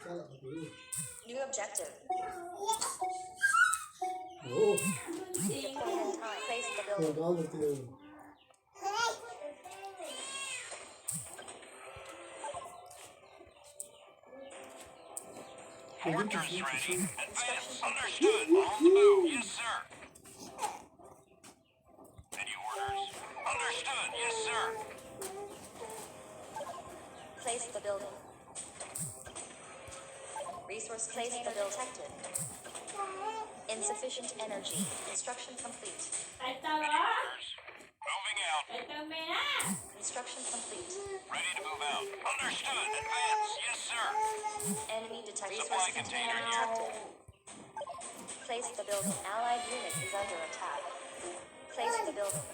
New objective. Oh, Point in time. Place the oh, building. daha നിർത്തിയത്. Mortars ready. Advance. Understood. On the move. Yes, sir. Any orders? Understood. Yes, sir. Place the building. Resource place the building. Detected. Insufficient energy. Construction complete. Any orders? Moving out. Construction complete. Ready to move out. Understood. Advance. Yes, sir. Enemy detected. Supply Resource container container here. detected. Place the building. Allied unit is under attack. Place the building.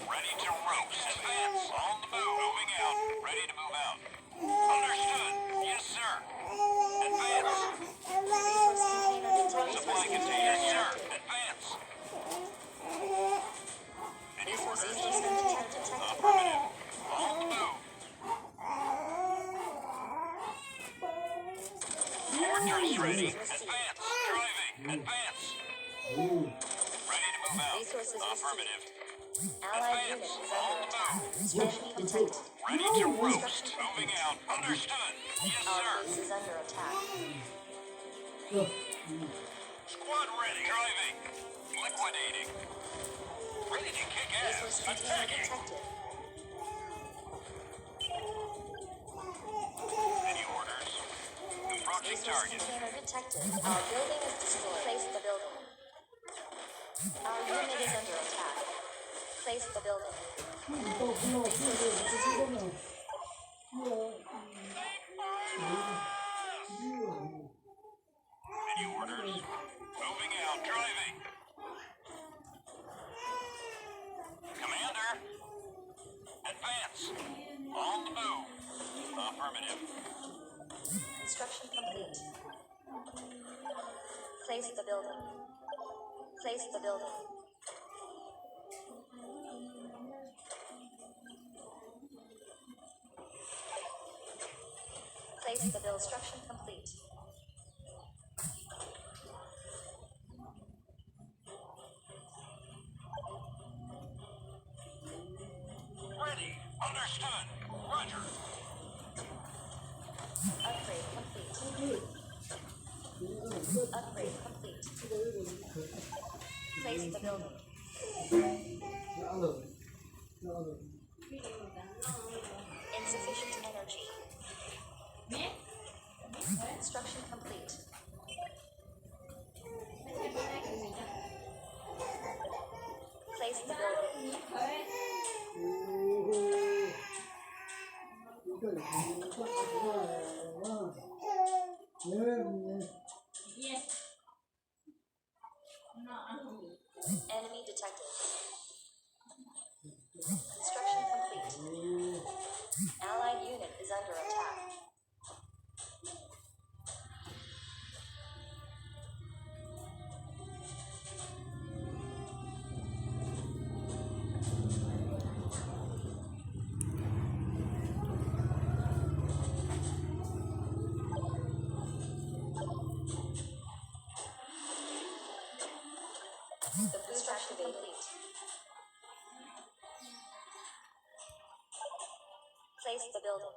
Ready to roast. Advance. On the move. Moving out. Ready to move out. Understood. Yes, sir. Advance. Resource container detected. Supply container here. Advance. Any Resource orders? container detected. Affirmative. On the move. Mortars ready. Advance. Driving. Advance. Ready to move out. Resources Affirmative. Allied unit is under attack. Construction detected. Ready to roast. Moving out. Understood. Yes, Our sir. base is under attack. Squad ready. Driving. Liquidating. Ready to kick Resource ass. container Attacking. detected. Any orders? Approaching Resource target. container detected. Our building is destroyed. Place the building. Our unit is under attack. Place the building. Any orders? Moving out. Driving. Commander. Advance. On the move. Affirmative. Construction complete. Place the building. Place the building. Place the build. Construction complete. Ready. Understood. Roger. Upgrade complete. Upgrade complete. Place the building. Insufficient energy. Construction complete. Place the building. Enemy detected. Construction complete. Allied unit is under attack. The construction complete. Place the building.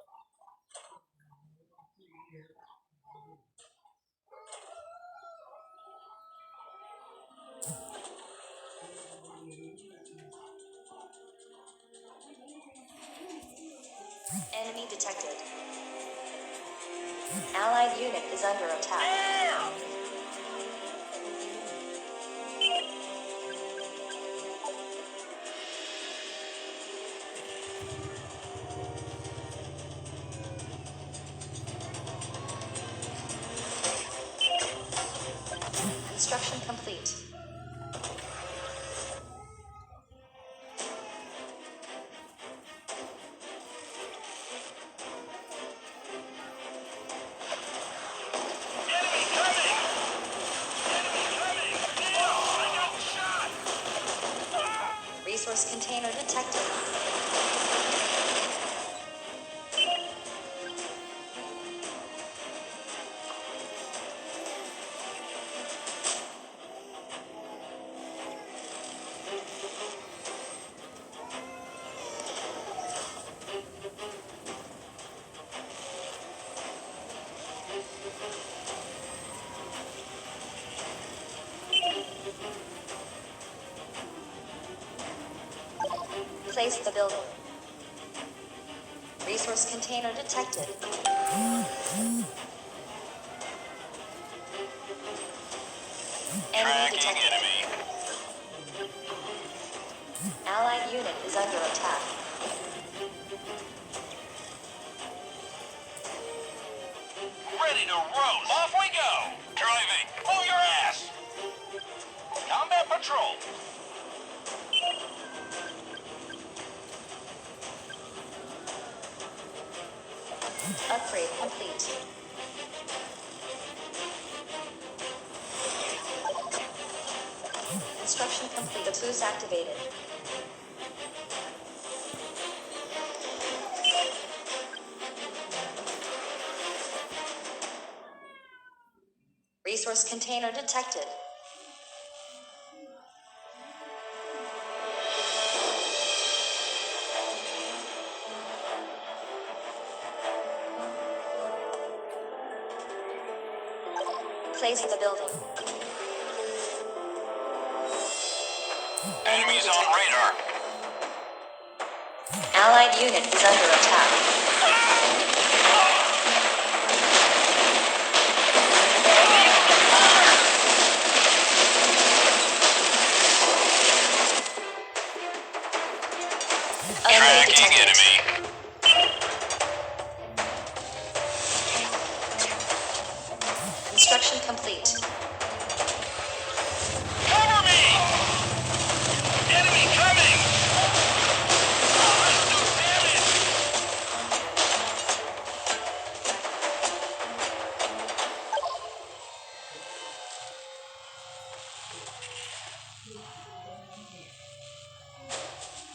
Enemy detected. Allied unit is under attack. Construction complete. Enemy coming! Enemy coming! I got shot! Resource container detected. Place the building. Resource container detected. Enemy Tracking detected. enemy. Allied unit is under attack. Ready to roast. Off we go. Driving. Move your ass. Combat patrol. Upgrade complete. Construction complete. The boost activated. Resource container detected. Place the building. Enemies on radar. Allied unit is under attack. Enemy Tracking detected. enemy. Construction complete. Cover me! Enemy coming! Let's do damage!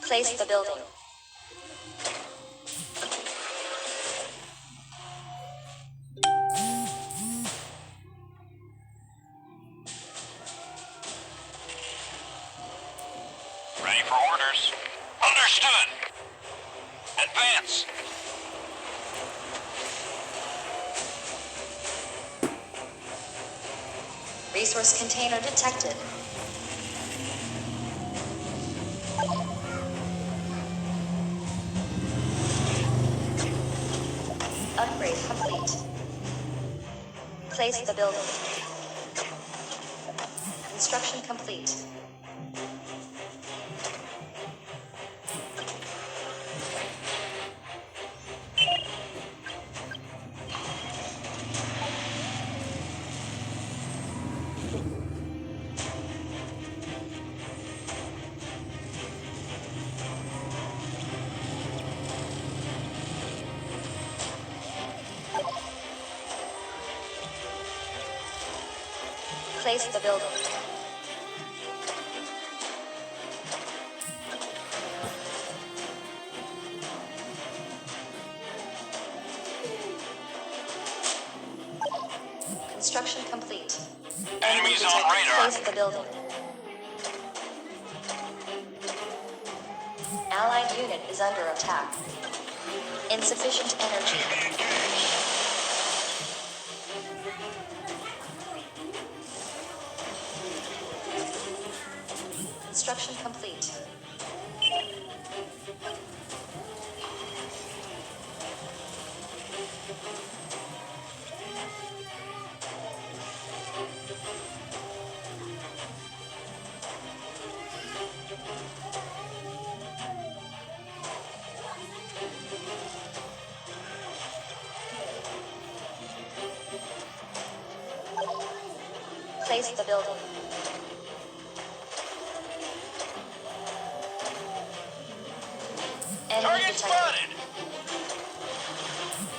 Place the building. Ready for orders. Understood. Advance. Resource container detected. Upgrade complete. Place the building. Construction complete. Place the building. Construction complete. Enemies on detected. radar. Place the building. Allied unit is under attack. Insufficient energy. Construction complete. Place the building. Enemy Target detected. spotted.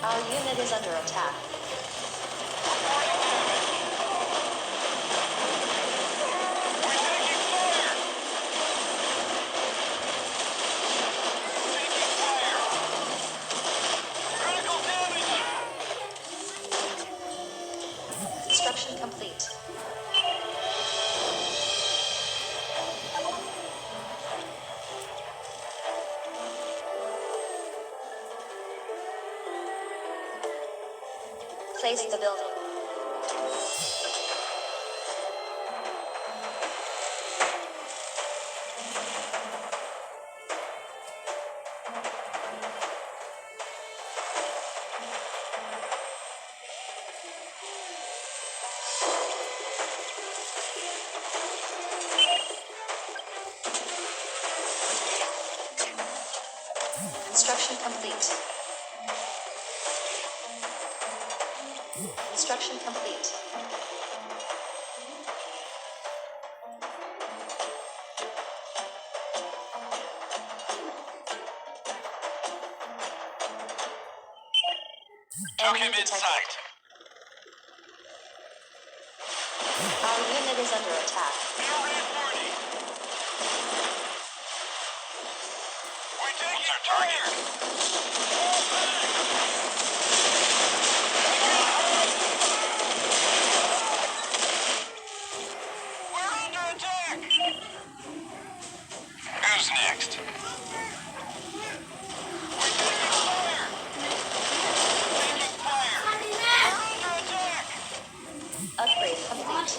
Our unit is under attack. We're taking fire. Taking fire. Critical damage. Construction complete. Place the building. Construction complete. Took Enemy him in detected. sight. Our unit is under attack. You're reporting. We're taking our target. We're under attack. Who's next? We're taking fire. Taking fire. We're under attack. Upgrade complete.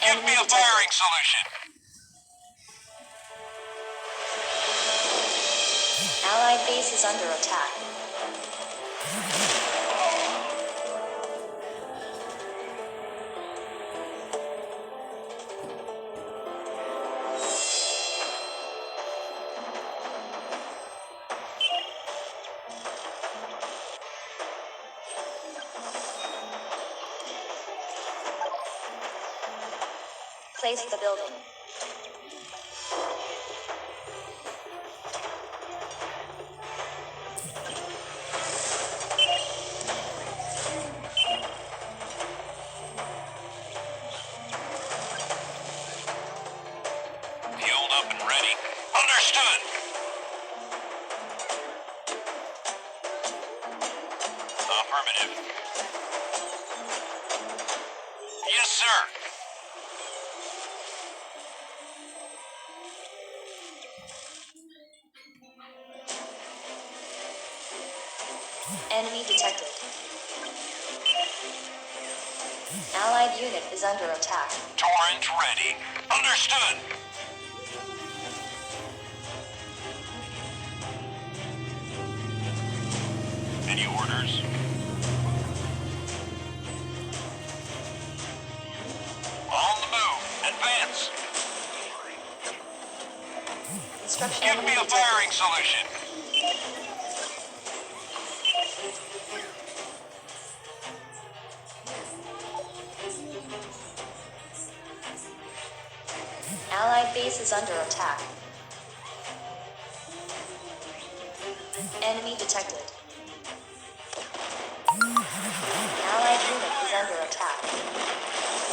Give me Enemy a detected. firing solution. Allied base is under attack. Place the building. Fueled up and ready. Understood. Affirmative. Yes, sir. Enemy detected. Allied unit is under attack. Torrent ready. Understood. Any orders? On the move. Advance. Construction Give me enemy a firing detected. solution. Allied base is under attack. Enemy detected. Allied unit is under attack.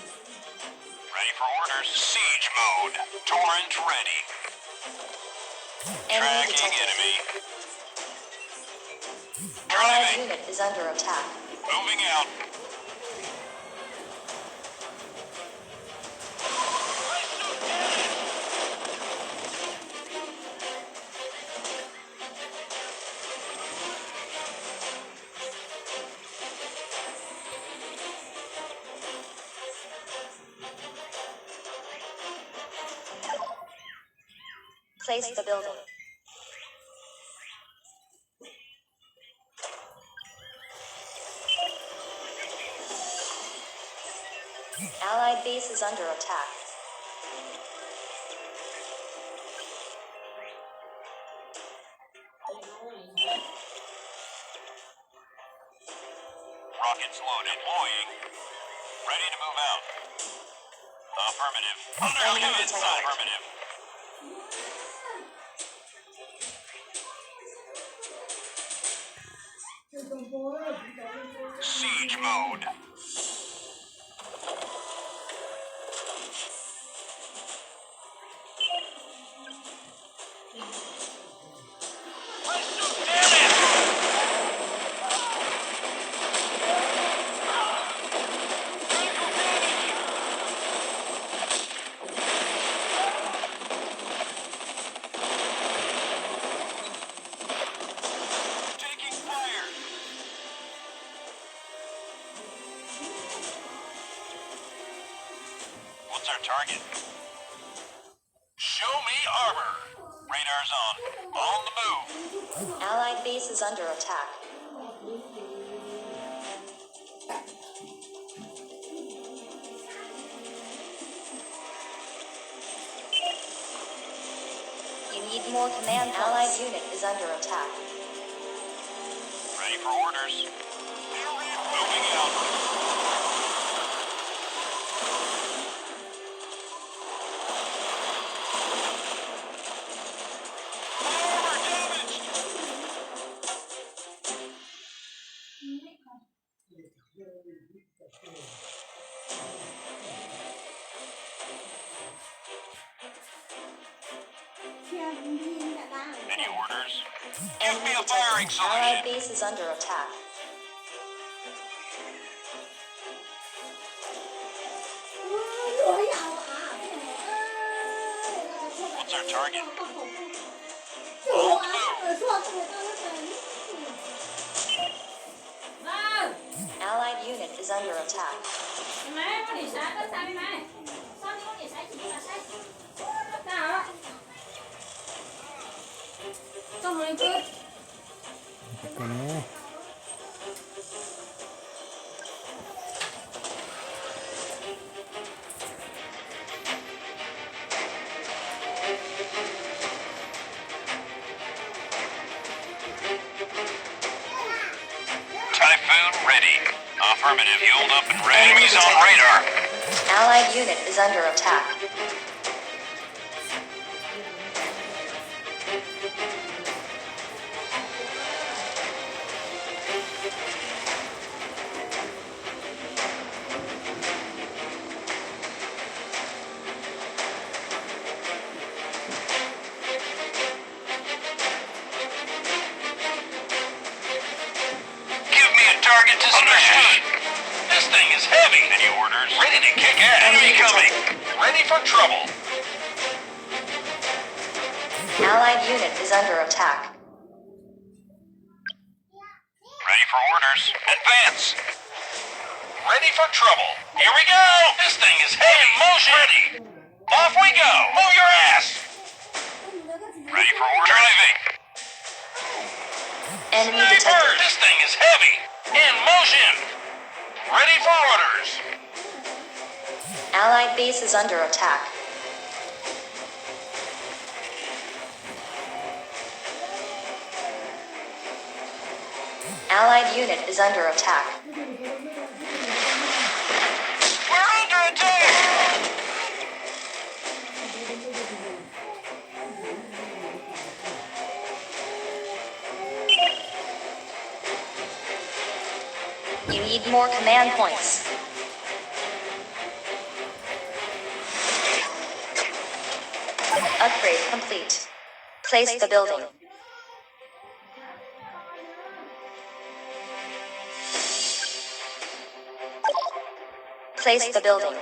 Ready for orders. Siege mode. Torrent ready. Enemy Tracking detected. enemy. Allied Driving. unit is under attack. Moving out. Place the building. Allied base is under attack. Rockets loaded. Deploying. Ready to move out. Affirmative. Enemy Understood. detected. Affirmative. Siege mode. target? Show me armor. Radar's on. On the move. Allied base is under attack. You need more command. Allied unit is under attack. Ready for orders. Moving out. Any orders? Give me a firing Allied solution. base is under attack. What's our target? Allied unit is under attack. Cái này. Typhoon ready. Affirmative. Fueled up and ready. Enemies on radar. Allied unit is under attack. Give me a target to smash. This thing is heavy. Any orders? Ready to kick ass. Enemy coming. Ready for trouble. Allied unit is under attack. Ready for orders. Advance. Ready for trouble. Here we go. This thing is heavy. In motion. Ready. Off we go. Move your ass. Ready for orders. Driving. Enemy Sniper. detected. This thing is heavy. In motion. Ready for orders. Allied base is under attack. Allied unit is under attack. We're under attack. You need more command points. Upgrade complete. Place the building. Place the building.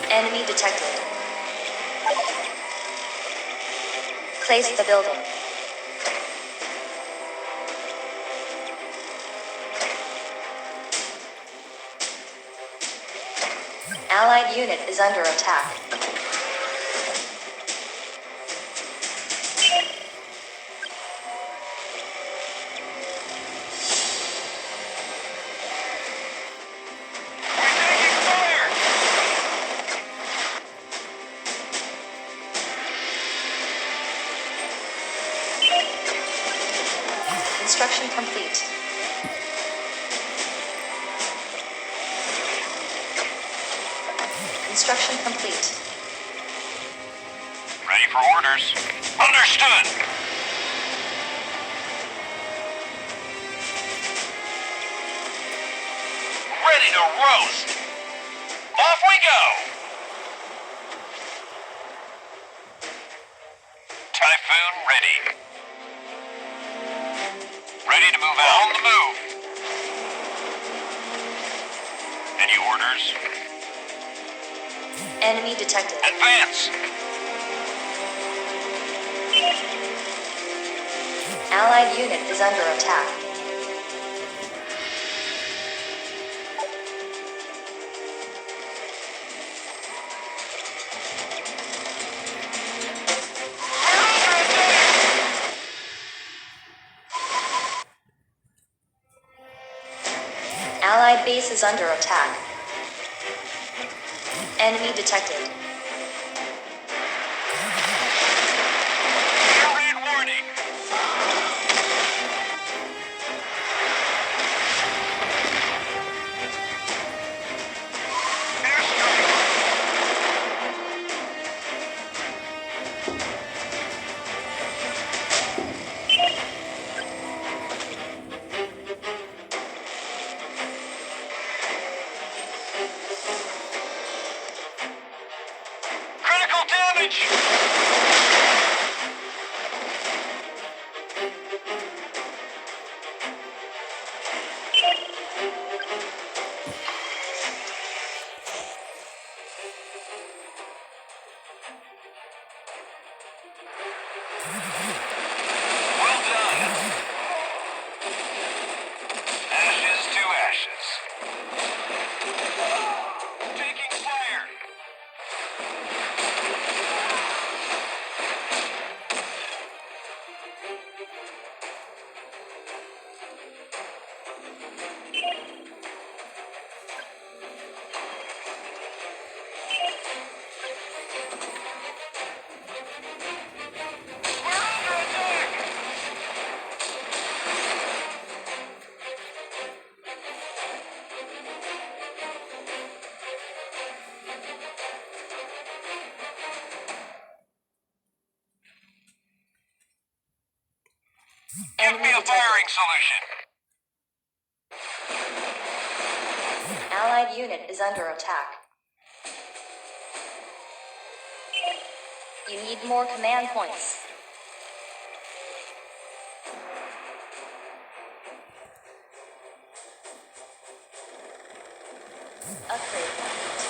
Enemy detected. Place the building. Allied unit is under attack. Construction complete. Construction complete. Ready for orders. Understood. Ready to roast. Off we go. Typhoon ready. Ready to move out. On the move. Any orders? Enemy detected. Advance. Allied unit is under attack. base is under attack. Enemy detected. Air raid warning. Critical damage! Well done! Ashes to ashes. Taking fire! We're under attack! Give me Enemy a detected. firing solution! Allied unit is under attack. You need more command points. Upgrade complete.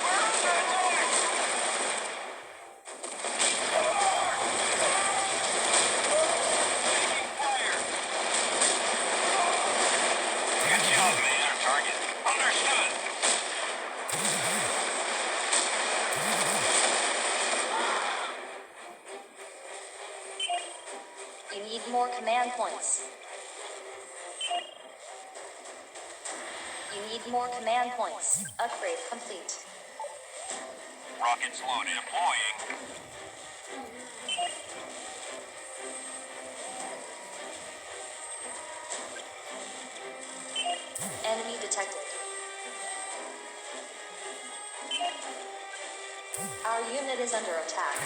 We're under attack! Taking fire! Good job, man. Our target. Understood. You need more command points. You need more command points. Upgrade complete. Rockets loaded. Deploying. Enemy detected. Our unit is under attack.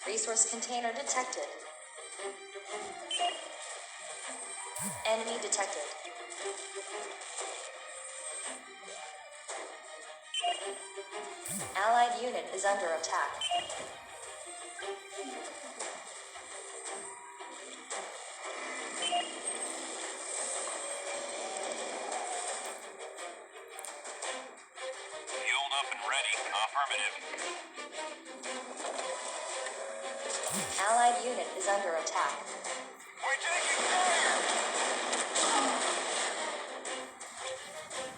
Resource container detected. Enemy detected. Allied unit is under attack. Fueled up and ready. Affirmative. Allied unit is under attack. We're taking fire!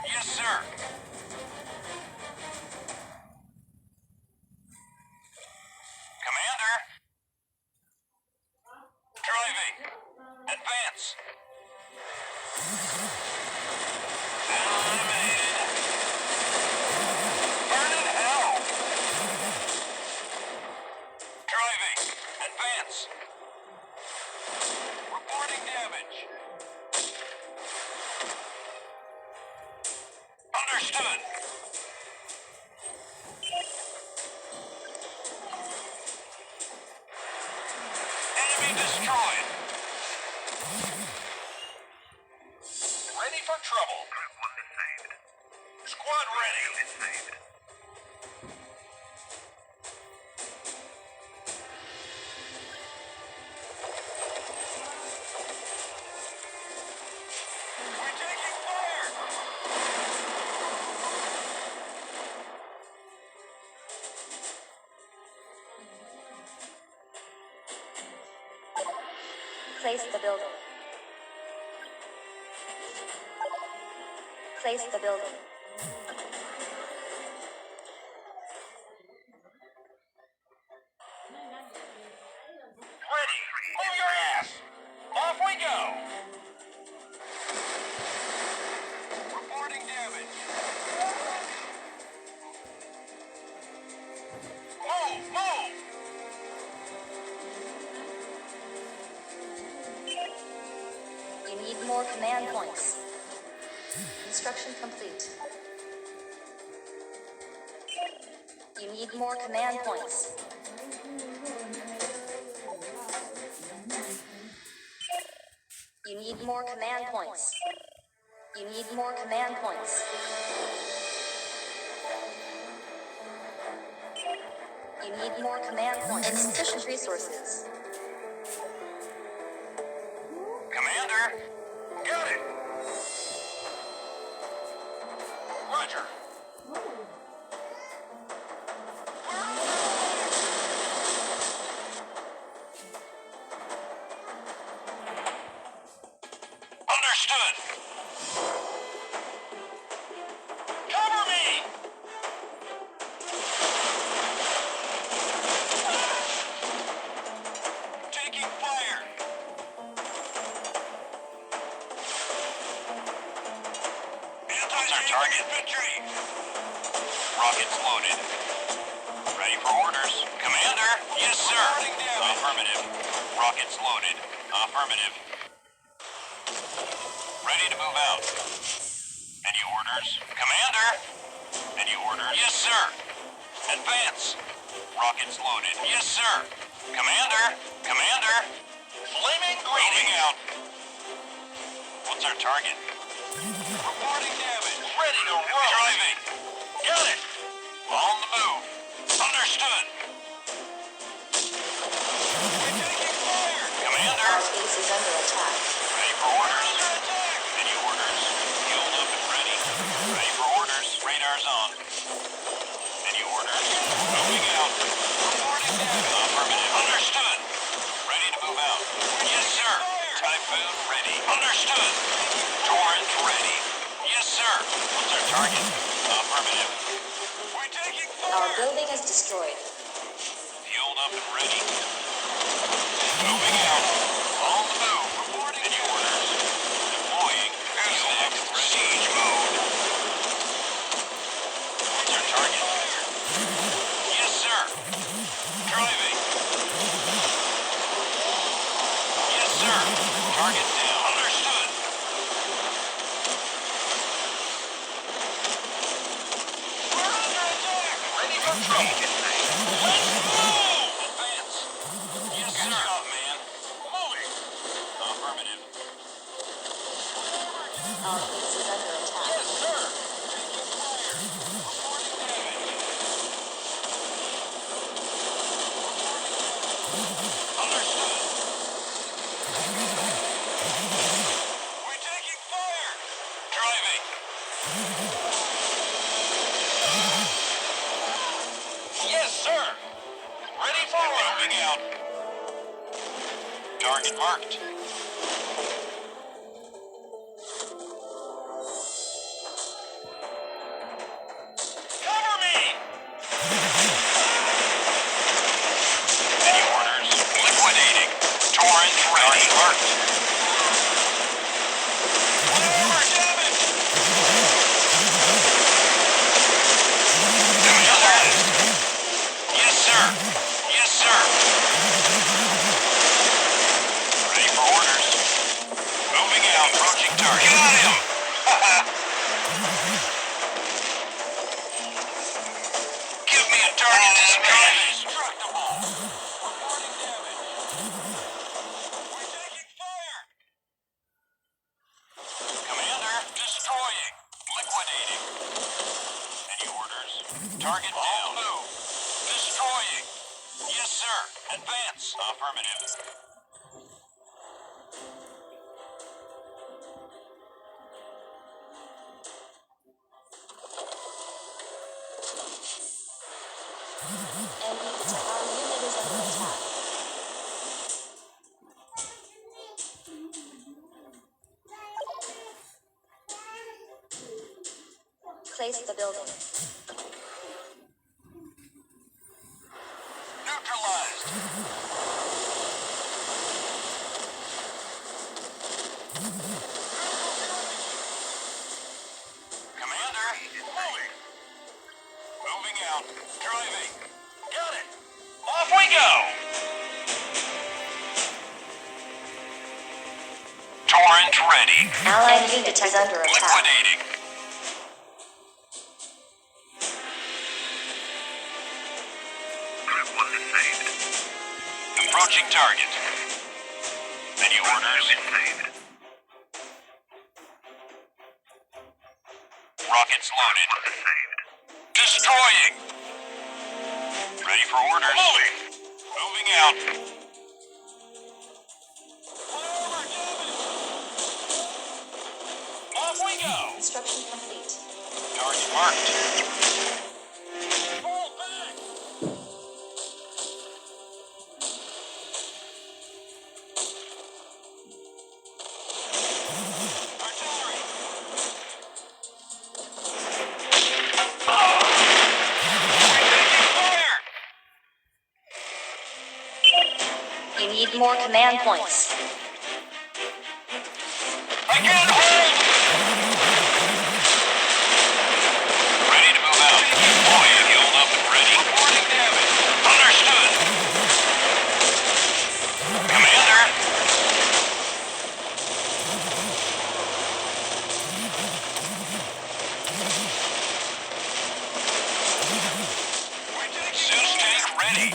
Yes, sir. Commander. Driving. Advance. Eliminated. Burn in hell. Driving. Advance. Reporting damage. Understood. Enemy destroyed. Ready for trouble. Squad ready. Place the building. Place the building. Ready. Move your ass. Off we go. Reporting damage. Move, move. You need more command points. Construction complete. You need more command points. You need more command points. You need more command points. You need more command points. Insufficient resources. Commander. Got it. Roger. Understood. Cover me. Taking fire. What's our target? Infantry. Rockets loaded. Ready for orders. Commander? Yes, sir. Affirmative. Rockets loaded. Affirmative. Ready to move out. Any orders? Commander? Any orders? Yes, sir. Advance. Rockets loaded. Yes, sir. Commander? Commander? Flaming greeting out. What's our target? Reporting damage. Ready to roll. Driving. Got it. On the move. Understood. We're taking fire. Commander? Our base is under attack. Ready for orders. Any orders? Fueled up and ready. Ready for orders. Radar's on. Any orders? Moving out. Reporting damage. Affirmative. Understood. Ready to move out. Yes, sir. Typhoon ready. Understood. Torrent ready. Yes, sir. What's our target? Affirmative. We're taking fire. Our building is destroyed. Fueled up and ready. Moving out. On the move. Reporting. Any orders? Deploying. Who's next? Siege mode. What's our target? Yes, sir. Driving. Yes, sir. Target down. Understood. We're under attack. Ready for trouble. Let's move. Advance. Yes, sir. Good job, man. Moving. Affirmative. Our base is under attack. Yes, sir. Taking fire. Reporting damage. Understood. We're taking fire. Driving. Yes, sir. Ready for moving out. Target marked. Cover me. Any orders? Liquidating. Torrent ready. Marked. Fire damage. Commander. Yes, sir. Yes, sir. Ready for orders. Moving out. Approaching target. Got him. Give me a target to smash. Indestructible. Reporting damage. We're taking fire. Commander, destroying. Liquidating. Any orders? Target down. Move. Destroying. Yes, sir. Advance. Affirmative. Our unit is under attack. Place the building. Neutralized. Commander, moving. Moving out. Driving. Got it. Off we go. Torrent ready. Allied unit is under attack. Liquidating. Group 1 saved. Approaching target. Any orders? Saved. Rockets loaded. Destroying. Ready for orders. Moving. Moving out. Off we go. Construction complete. Target marked. Fall back. Artillery. You need more command points. I can't hold! Ready to move out. Boy, healed up and ready. Reporting damage. Understood. Commander. Zeus tank ready.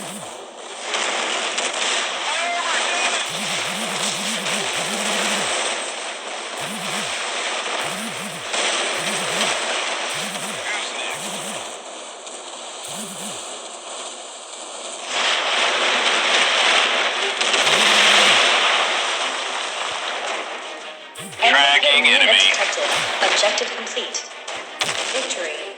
Tracking Enemy unit enemy. detected. Objective complete. Victory.